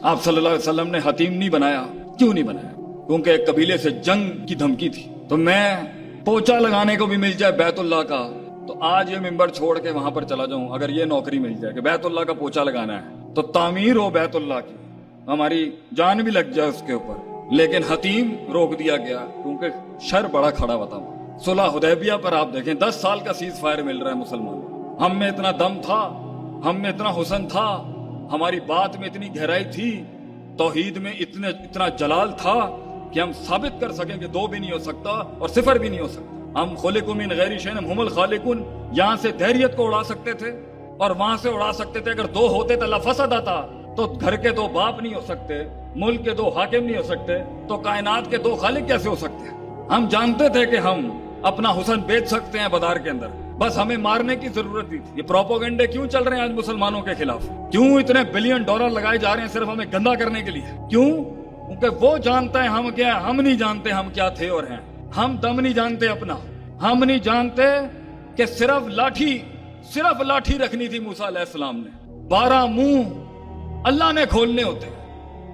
آپ صلی اللہ علیہ وسلم نے حتیم نہیں بنایا. کیوں نہیں بنایا؟ کیونکہ ایک قبیلے سے جنگ کی دھمکی تھی. تو میں پوچھا لگانے کو بھی مل جائے بیت اللہ کا تو آج یہ ممبر چھوڑ کے وہاں پر چلا جاؤں. اگر یہ نوکری مل جائے کہ بیت اللہ کا پوچھا لگانا ہے تو تعمیر ہو بیت اللہ کی, ہماری جان بھی لگ جائے اس کے اوپر. لیکن حتیم روک دیا گیا کیونکہ شر بڑا کھڑا ہوا تھا. صلح حدیبیہ پر آپ دیکھیں 10 سال کا سیز فائر مل رہا ہے مسلمانوں. ہم میں اتنا دم تھا, ہم میں اتنا حسن تھا, ہماری بات میں اتنی گہرائی تھی, توحید میں اتنا جلال تھا کہ ہم ثابت کر سکیں کہ 2 بھی نہیں ہو سکتا اور 0 بھی نہیں ہو سکتا. ہم خلقوا من غیر شیء ہم الخالقون, یہاں سے دہریت کو اڑا سکتے تھے اور وہاں سے اڑا سکتے تھے. اگر 2 ہوتے تو لفسد آتا. تو گھر کے 2 باپ نہیں ہو سکتے, ملک کے 2 حاکم نہیں ہو سکتے, تو کائنات کے 2 خالق کیسے ہو سکتے ہیں؟ ہم جانتے تھے کہ ہم اپنا حسن بیچ سکتے ہیں بازار کے اندر, بس ہمیں مارنے کی ضرورت تھی. یہ پروپیگنڈے کیوں چل رہے ہیں آج مسلمانوں کے خلاف؟ کیوں اتنے بلین ڈالر لگائے جا رہے ہیں صرف ہمیں گندا کرنے کے لیے؟ کیوں؟ کیونکہ وہ جانتا ہے ہم کیا ہے, ہم نہیں جانتے ہم کیا تھے اور ہیں. ہم دم نہیں جانتے اپنا, ہم نہیں جانتے کہ صرف لاٹھی رکھنی تھی موسیٰ علیہ السلام نے. 12 منہ اللہ نے کھولنے ہوتے ہیں.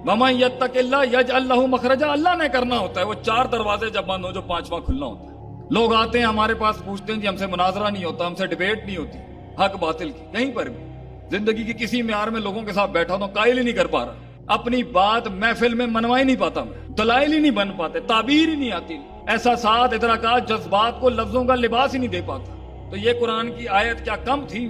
وَمَن يَتَّقِ اللَّهَ يَجْعَل لَّهُ مَخْرَجًا, اللہ نے کرنا ہوتا ہے. وہ 4 دروازے جب بند ہو جو 5واں کھلنا ہوتا ہے. لوگ آتے ہیں ہمارے پاس پوچھتے ہیں جی ہم سے مناظرہ نہیں ہوتا, ہم سے ڈیبیٹ نہیں ہوتی حق باطل کی. کہیں پر بھی زندگی کی کسی معیار میں لوگوں کے ساتھ بیٹھا تو قائل ہی نہیں کر پا رہا, اپنی بات محفل میں منوا ہی نہیں پاتا, میں دلائل ہی نہیں بن پاتے, تعبیر ہی نہیں آتی, احساسات ادراکات جذبات کو لفظوں کا لباس ہی نہیں دے پاتا. تو یہ قرآن کی آیت کیا کم تھی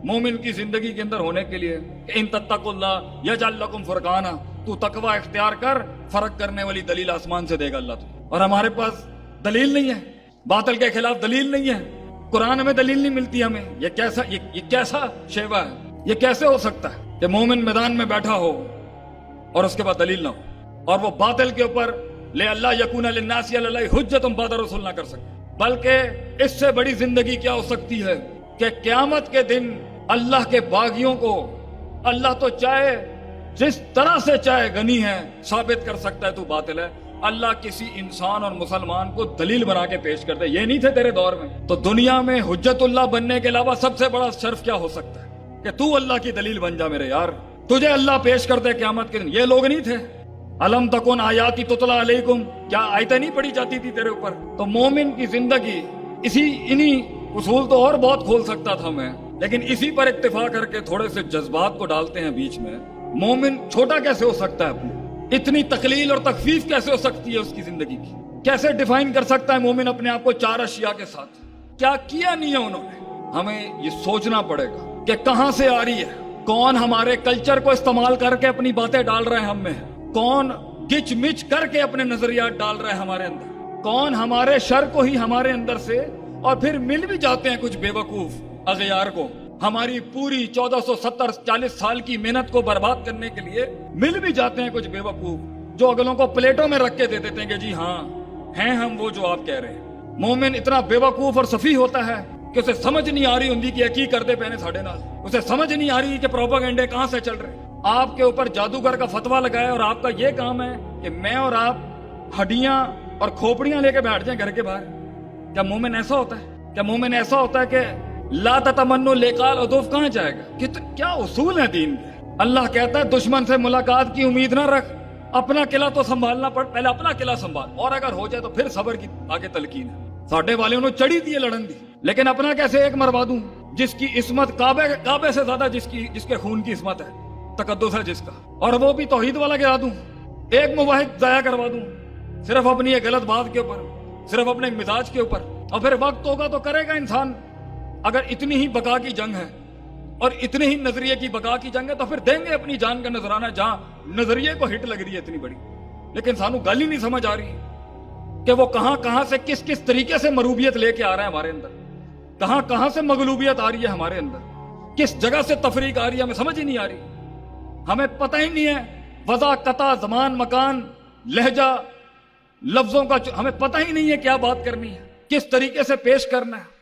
مومن کی زندگی کے اندر ہونے کے لیے کہ ان تتقوا اللہ یجعل لکم فرقانا, تو تقوی اختیار کر, فرق کرنے والی دلیل آسمان سے دے گا اللہ تو. اور ہمارے پاس دلیل نہیں ہے, باطل کے خلاف دلیل نہیں ہے, قرآن میں دلیل نہیں ملتی ہمیں. یہ کیسا شیوا ہے؟ یہ کیسے ہو سکتا ہے کہ مومن میدان میں بیٹھا ہو اور اس کے بعد دلیل نہ ہو, اور وہ باطل کے اوپر لے اللہ یکون للناس علی اللہ حجۃ بعد الرسول نہ کر سکے. بلکہ اس سے بڑی زندگی کیا ہو سکتی ہے کہ قیامت کے دن اللہ کے باغیوں کو اللہ تو چاہے جس طرح سے چاہے غنی ہے ثابت کر سکتا ہے تو باطل ہے. اللہ کسی انسان اور مسلمان کو دلیل بنا کے پیش کرتے. یہ نہیں تھے تیرے دور میں, تو دنیا میں حجت اللہ بننے کے علاوہ سب سے بڑا شرف کیا ہو سکتا ہے کہ تو اللہ کی دلیل بن جا میرے یار, تجھے اللہ پیش کرتے قیامت کے دن. یہ لوگ نہیں تھے. الم تکن آیاتی تتلی علیکم, کیا آیتیں نہیں پڑھی جاتی تھی تیرے اوپر؟ تو مومن کی زندگی انہی اصول تو اور بہت کھول سکتا تھا میں, لیکن اسی پر اکتفا کر کے تھوڑے سے جذبات کو ڈالتے ہیں بیچ میں. مومن چھوٹا کیسے ہو سکتا ہے اپنے, اتنی تقلیل اور تخفیف کیسے ہو سکتی ہے اس کی زندگی کی؟ کیسے ڈیفائن کر سکتا ہے مومن اپنے آپ کو 4 اشیاء کے ساتھ؟ کیا کیا نہیں ہے انہوں نے؟ ہمیں یہ سوچنا پڑے گا کہ کہاں سے آ رہی ہے, کون ہمارے کلچر کو استعمال کر کے اپنی باتیں ڈال رہے ہیں ہم میں, کون گچ مچ کر کے اپنے نظریات ڈال رہے ہیں ہمارے اندر, کون ہمارے شر کو ہی ہمارے اندر سے, اور پھر مل بھی جاتے ہیں کچھ بے وقوف اغیار کو ہماری پوری 1470-40 سال کی محنت کو برباد کرنے کے لیے مل بھی جاتے ہیں کچھ بے وقوف جو اگلوں کو پلیٹوں میں رکھ کے دے دیتے ہیں کہ جی ہاں ہیں ہم وہ جو آپ کہہ رہے ہیں. مومن اتنا بے وقوف اور سفیہ ہوتا ہے کہ اسے سمجھ نہیں آ رہی ہوں کہ کی کرتے پہنے ساڑھے نال, اسے سمجھ نہیں آ رہی کہ پروپیگنڈے کہاں سے چل رہے ہیں. آپ کے اوپر جادوگر کا فتویٰ لگایا اور آپ کا یہ کام ہے کہ میں اور آپ ہڈیاں اور کھوپڑیاں لے کے بیٹھ جائیں گھر کے باہر. کیا مومن ایسا ہوتا ہے؟ کیا مومن ایسا ہوتا ہے کہ لا تتمنوا لقاء العدو کہاں جائے گا؟ کیا اصول ہے دین کے؟ اللہ کہتا ہے دشمن سے ملاقات کی امید نہ رکھ, اپنا قلعہ تو سنبھالنا پڑ, پہلے اپنا قلعہ سنبھال, اور اگر ہو جائے تو پھر صبر کی آگے تلقین ہے. ساڈے والے انہوں چڑھی دی لڑن دی, لیکن اپنا کیسے ایک مروا دوں جس کی عصمت کعبے سے زیادہ جس کے خون کی عصمت ہے, تقدس ہے جس کا, اور وہ بھی توحید والا گرا دوں, ایک موحد ضائع کروا دوں صرف اپنی ایک غلط بات کے اوپر, صرف اپنے مزاج کے اوپر. اور پھر وقت ہوگا تو کرے گا انسان. اگر اتنی ہی بقا کی جنگ ہے اور اتنے ہی نظریے کی بقا کی جنگ ہے تو پھر دیں گے اپنی جان کا نذرانہ جہاں نظریے کو ہٹ لگ رہی ہے اتنی بڑی. لیکن سانو گل ہی نہیں سمجھ آ رہی کہ وہ کہاں سے کس طریقے سے مروبیت لے کے آ رہا ہے ہمارے اندر, کہاں سے مغلوبیت آ رہی ہے ہمارے اندر, کس جگہ سے تفریق آ رہی ہے, ہمیں سمجھ ہی نہیں آ رہی. ہمیں پتہ ہی نہیں ہے وضع, قطع, زمان, مکان, لہجہ, لفظوں کا ہمیں پتہ ہی نہیں ہے کیا بات کرنی ہے, کس طریقے سے پیش کرنا ہے.